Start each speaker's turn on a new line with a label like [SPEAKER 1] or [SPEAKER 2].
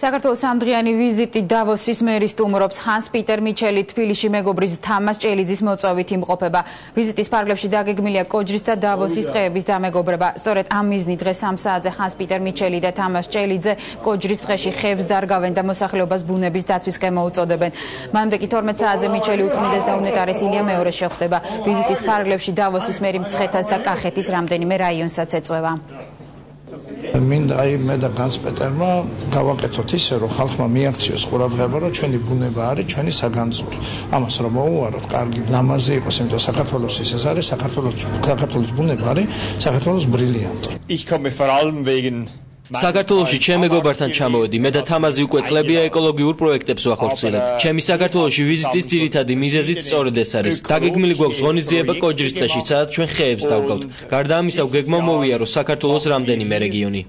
[SPEAKER 1] საქართველოს სამდღიანი ვიზიტი დავოსის მერის სტუმრობს ჰანს-პიტერ მიჩელი თბილისში მეგობრის თამაზ ჭელიძის მოწვევით იმყოფება. ვიზიტის ფარგლებში დაგეგმილია კოჯრის და დავოსის დღეების დამეგობრება. სწორედ ამ მიზნით დღეს 3 საათზე ჰანს-პიტერ მიჩელი და თამაზ ჭელიძე კოჯრის დღეში ხეებს დარგავენ და მოსახლეობას ბუნების დაცვისკენ მოუწოდებენ. მანამდე კი 12 საათზე მიჩელი უწმიდეს და უნეტარეს ილია მეორე შეხვდება. ვიზიტის ფარგლებში დავოსის მერი მცხეთას და კახეთის რამდენიმე რაიონსაც ეწვევა.
[SPEAKER 2] მინდა მე და განსპეტერმა გავაკეთოთ ისე, რომ ხალხმა მიაქციოს ყურადღება, რომ ჩვენი ბუნება არის ჩვენი საგანძური. ამას რომ მოუაროთ, კარგი ლამაზი იყოს, იმიტომ საქართველოს ეს არის, საქართველოს ბუნება არის საქართველოს ბრილიანტი.
[SPEAKER 3] Ich komme vor allem wegen
[SPEAKER 4] საქართველოში ჩემ მეგობართან ჩამოვედი. მე და თამაზი უკვე წლებია ეკოლოგიურ პროექტებს ვახორციელებთ. ჩემი საქართველოში ვიზიტის ძირითადი მიზეზიც სწორედ ეს არის. დაგეგმილი გვაქვს ღონისძიება კოჯრის დღეში, სადაც ჩვენ ხეებს დავგავთ. გარდა ამისა, გეგმა მოვიაროს საქართველოს რამდენიმე რეგიონი.